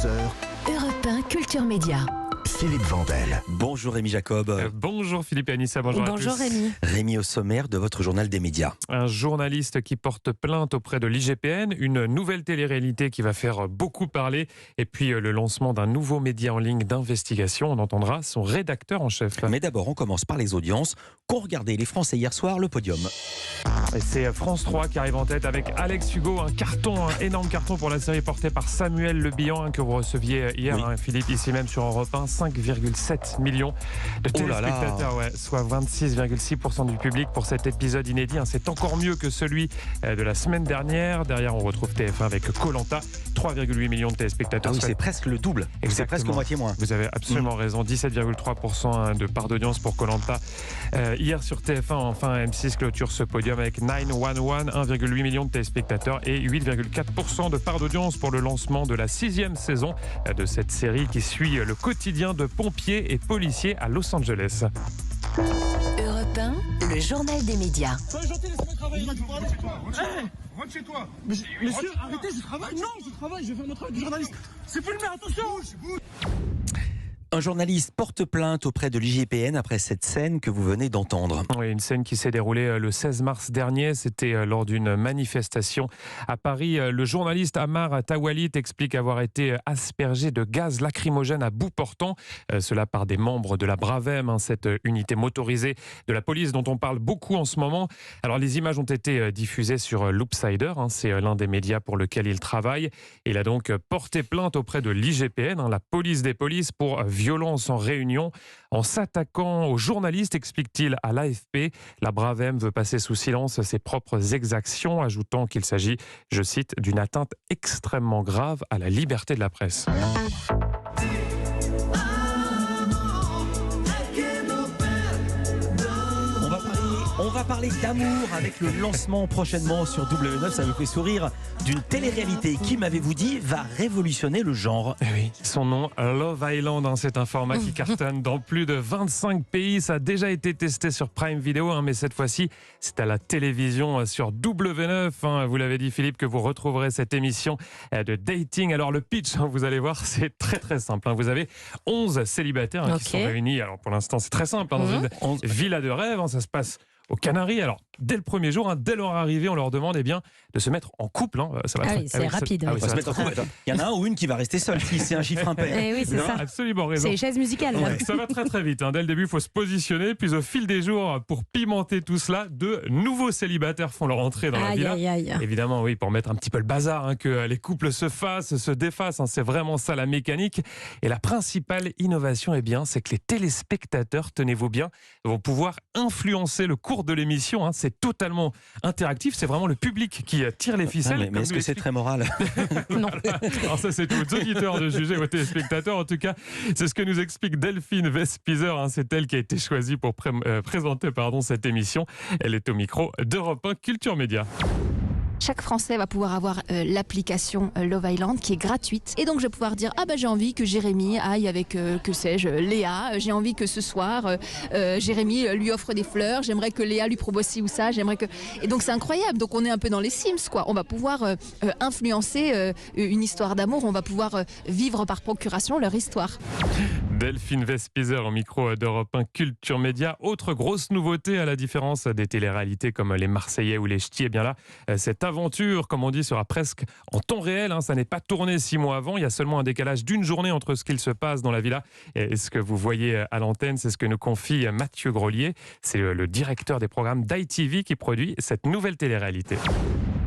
11h, Europe 1 Culture Média. Philippe Vandel. Bonjour Rémi Jacob. Bonjour Philippe et Anissa, bonjour à tous. Bonjour Rémi. Rémi, au sommaire de votre journal des médias. Un journaliste qui porte plainte auprès de l'IGPN, une nouvelle télé-réalité qui va faire beaucoup parler, et puis le lancement d'un nouveau média en ligne d'investigation. On entendra son rédacteur en chef. Mais d'abord, on commence par les audiences qu'ont regardé les Français hier soir, le podium. Et c'est France 3 qui arrive en tête avec Alex Hugo, un énorme carton pour la série portée par Samuel Le Bihan, que vous receviez hier, Oui. Philippe, ici même sur Europe 1, 5,7 millions de téléspectateurs, soit 26,6% du public pour cet épisode inédit. C'est encore mieux que celui de la semaine dernière. Derrière, on retrouve TF1 avec Koh-Lanta, 3,8 millions de téléspectateurs. Ah oui, c'est presque le double. C'est Exactement. presque moitié moins. Vous avez absolument raison, 17,3% de part d'audience pour Koh-Lanta. Hier sur TF1, enfin, M6 clôture ce podium avec 911, 1,8 million de téléspectateurs et 8,4% de part d'audience pour le lancement de la 6e saison de cette série qui suit le quotidien de pompiers et policiers à Los Angeles. Europe 1, le journal des médias. Soyez gentil, laissez-moi travailler. Rentre chez toi. Monsieur, arrêtez, je travaille. Non, je travaille, je vais faire mon travail de journaliste. C'est filmé, attention. Un journaliste porte plainte auprès de l'IGPN après cette scène que vous venez d'entendre. Oui, une scène qui s'est déroulée le 16 mars dernier. C'était lors d'une manifestation à Paris. Le journaliste Amar Tawalit explique avoir été aspergé de gaz lacrymogène à bout portant. Cela par des membres de la Bravem, cette unité motorisée de la police dont on parle beaucoup en ce moment. Alors les images ont été diffusées sur Loopsider. C'est l'un des médias pour lequel il travaille. Il a donc porté plainte auprès de l'IGPN, la police des polices, pour violence en réunion. En s'attaquant aux journalistes, explique-t-il à l'AFP, la Bravem veut passer sous silence ses propres exactions, ajoutant qu'il s'agit, je cite, d'une atteinte extrêmement grave à la liberté de la presse. On va parler d'amour avec le lancement prochainement sur W9, ça me fait sourire, d'une télé-réalité qui, m'avez-vous dit, va révolutionner le genre. Oui, son nom, Love Island, c'est un format qui cartonne dans plus de 25 pays. Ça a déjà été testé sur Prime Video, mais cette fois-ci, c'est à la télévision sur W9. Vous l'avez dit, Philippe, que vous retrouverez cette émission de dating. Alors le pitch, vous allez voir, c'est très très simple. Vous avez 11 célibataires qui sont réunis. Alors pour l'instant, c'est très simple, dans une villa de rêve. Ça se passe aux Canaries. Alors, dès le premier jour, dès leur arrivée, on leur demande de se mettre en couple. Ça va c'est rapide. Ça va se mettre en couple. Il y en a un ou une qui va rester seule si c'est un chiffre impair. Oui, c'est ça. Absolument raison. C'est les chaises musicales. Ouais. Ça va très très vite. Dès le début, il faut se positionner. Puis au fil des jours, pour pimenter tout cela, de nouveaux célibataires font leur entrée dans la villa. Aïe. Évidemment, oui, pour mettre un petit peu le bazar, que les couples se fassent, se défassent. C'est vraiment ça la mécanique. Et la principale innovation, c'est que les téléspectateurs, tenez-vous bien, vont pouvoir influencer le cours de l'émission. C'est totalement interactif. C'est vraiment le public qui tire les ficelles. Mais est-ce que c'est très moral? Non. Alors ça, c'est aux auditeurs de juger, aux téléspectateurs. En tout cas, c'est ce que nous explique Delphine Vespizer. C'est elle qui a été choisie pour présenter cette émission. Elle est au micro d'Europe 1 Culture Média. Chaque Français va pouvoir avoir l'application Love Island qui est gratuite. Et donc je vais pouvoir dire j'ai envie que Jérémy aille avec, que sais-je, Léa. J'ai envie que ce soir, Jérémy lui offre des fleurs. J'aimerais que Léa lui propose ci ou ça. Et donc c'est incroyable. Donc on est un peu dans les Sims, quoi. On va pouvoir influencer une histoire d'amour. On va pouvoir vivre par procuration leur histoire. Delphine Vespizer au micro d'Europe 1 Culture Média. Autre grosse nouveauté, à la différence des téléréalités comme les Marseillais ou les Ch'tis, cette aventure, comme on dit, sera presque en temps réel. Ça n'est pas tourné 6 mois avant. Il y a seulement un décalage d'une journée entre ce qu'il se passe dans la villa et ce que vous voyez à l'antenne. C'est ce que nous confie Mathieu Grolier. C'est le directeur des programmes d'ITV qui produit cette nouvelle téléréalité.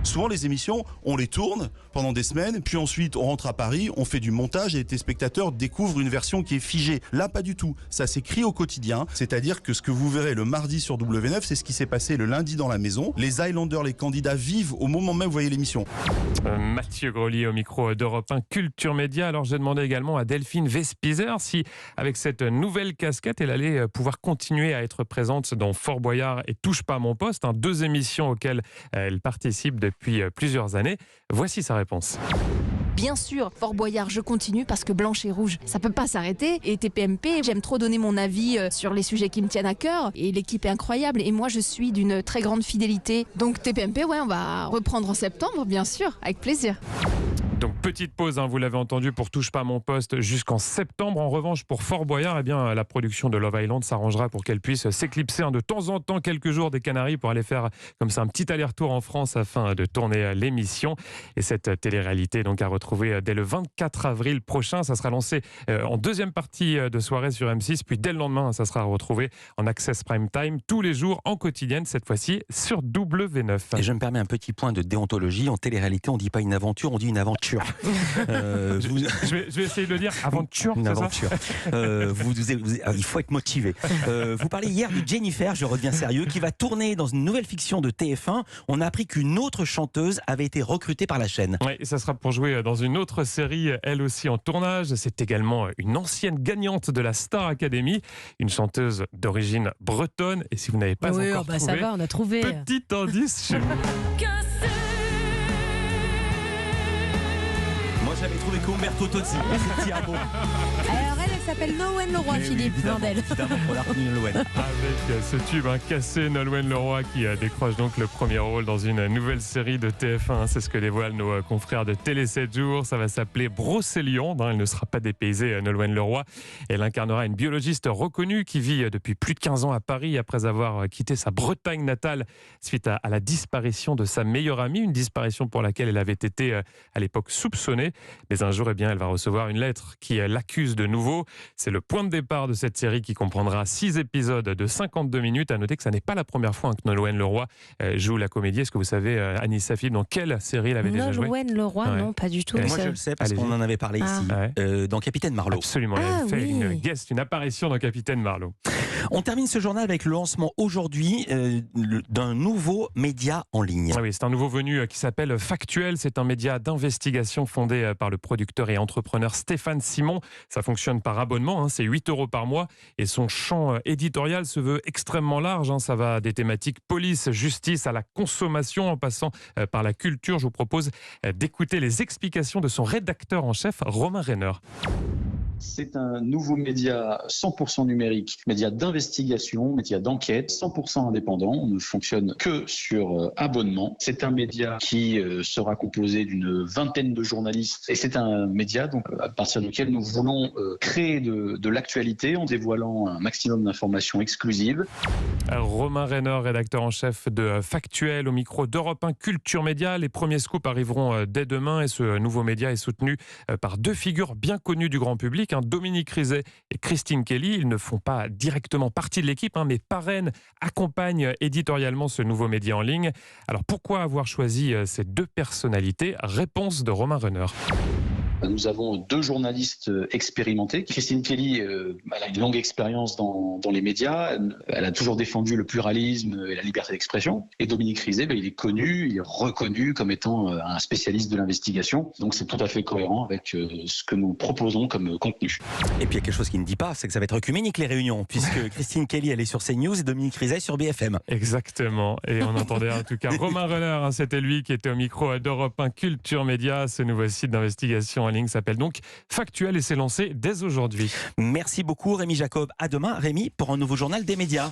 Souvent, les émissions, on les tourne pendant des semaines, puis ensuite on rentre à Paris, on fait du montage et les téléspectateurs découvrent une version qui est figée. Là, pas du tout. Ça s'écrit au quotidien, c'est-à-dire que ce que vous verrez le mardi sur W9, c'est ce qui s'est passé le lundi dans la maison. Les Islanders, les candidats vivent au moment même où vous voyez l'émission. Mathieu Grolier au micro d'Europe 1 Culture Média. Alors j'ai demandé également à Delphine Vespizer si, avec cette nouvelle casquette, elle allait pouvoir continuer à être présente dans Fort Boyard et Touche pas à mon poste, 2 émissions auxquelles elle participe depuis plusieurs années. Voici sa réponse. Bien sûr, Fort Boyard, je continue parce que Blanche et Rouge, ça peut pas s'arrêter. Et TPMP, j'aime trop donner mon avis sur les sujets qui me tiennent à cœur. Et l'équipe est incroyable. Et moi, je suis d'une très grande fidélité. Donc TPMP, on va reprendre en septembre, bien sûr, avec plaisir. Donc petite pause, vous l'avez entendu, pour Touche pas à mon poste jusqu'en septembre. En revanche, pour Fort Boyard, la production de Love Island s'arrangera pour qu'elle puisse s'éclipser de temps en temps quelques jours des Canaries pour aller faire comme ça un petit aller-retour en France afin de tourner l'émission. Et cette télé-réalité donc à retrouver dès le 24 avril prochain. Ça sera lancé en deuxième partie de soirée sur M6, puis dès le lendemain, ça sera retrouvé en Access Prime Time tous les jours en quotidienne, cette fois-ci sur W9. Et je me permets un petit point de déontologie. En télé-réalité, on ne dit pas une aventure, on dit une aventure. Je vais essayer de le dire aventure. Une aventure. Il faut être motivé. Vous parlez hier de Jennifer, je reviens sérieux, qui va tourner dans une nouvelle fiction de TF1. On a appris qu'une autre chanteuse avait été recrutée par la chaîne. Oui, ça sera pour jouer dans une autre série, elle aussi en tournage. C'est également une ancienne gagnante de la Star Academy, une chanteuse d'origine bretonne. Et si vous n'avez pas encore trouvé, ça va, on a trouvé. Petit indice chez vous. Moi, j'avais trouvé qu'Umberto Tozzi. Alors elle s'appelle Nolwenn Leroy, Philippe Bordel. Évidemment, on a retenu Nolwenn. Avec ce tube cassé, Nolwenn Leroy qui décroche donc le premier rôle dans une nouvelle série de TF1. C'est ce que dévoilent nos confrères de Télé 7 jours. Ça va s'appeler Brocéliande. Elle ne sera pas dépaysée, Nolwenn Leroy. Elle incarnera une biologiste reconnue qui vit depuis plus de 15 ans à Paris après avoir quitté sa Bretagne natale suite à la disparition de sa meilleure amie. Une disparition pour laquelle elle avait été à l'époque soupçonnée. Mais un jour, elle va recevoir une lettre qui l'accuse de nouveau. C'est le point de départ de cette série qui comprendra 6 épisodes de 52 minutes. À noter que ça n'est pas la première fois que Nolwenn Leroy joue la comédie. Est-ce que vous savez, Anissa Philippe, dans quelle série elle avait déjà joué? Nolwenn Leroy, non, pas du tout. Moi, je le sais parce qu'on en avait parlé ici, dans Capitaine Marlowe. Absolument, elle avait fait une apparition dans Capitaine Marlowe. On termine ce journal avec le lancement aujourd'hui d'un nouveau média en ligne. Oui, c'est un nouveau venu qui s'appelle Factuel. C'est un média d'investigation fondé par le producteur et entrepreneur Stéphane Simon. Ça fonctionne par abonnement, c'est 8 € par mois. Et son champ éditorial se veut extrêmement large. Ça va des thématiques police, justice, à la consommation, en passant par la culture. Je vous propose d'écouter les explications de son rédacteur en chef, Romain Renner. C'est un nouveau média 100% numérique, média d'investigation, média d'enquête, 100% indépendant. On ne fonctionne que sur abonnement. C'est un média qui sera composé d'une vingtaine de journalistes. Et c'est un média donc, à partir duquel nous voulons créer de l'actualité en dévoilant un maximum d'informations exclusives. Romain Renner, rédacteur en chef de Factuel, au micro d'Europe 1 Culture Média. Les premiers scoops arriveront dès demain et ce nouveau média est soutenu par 2 figures bien connues du grand public, Dominique Rizet et Christine Kelly. Ils ne font pas directement partie de l'équipe, mais parrainent, accompagnent éditorialement ce nouveau média en ligne. Alors pourquoi avoir choisi ces 2 personnalités? Réponse de Romain Renner. Nous avons 2 journalistes expérimentés. Christine Kelly, elle a une longue expérience dans les médias. Elle a toujours défendu le pluralisme et la liberté d'expression. Et Dominique Rizet, il est connu, il est reconnu comme étant un spécialiste de l'investigation. Donc c'est tout à fait cohérent avec ce que nous proposons comme contenu. Et puis il y a quelque chose qui ne dit pas, c'est que ça va être œcuménique les réunions, puisque Christine Kelly, elle est sur CNews et Dominique Rizet sur BFM. Exactement. Et on entendait en tout cas Romain Renner, c'était lui qui était au micro d'Europe 1 Culture Média. Ce nouveau site d'investigation en ligne s'appelle donc Factuel et s'est lancé dès aujourd'hui. Merci beaucoup Rémi Jacob. À demain Rémi pour un nouveau journal des médias.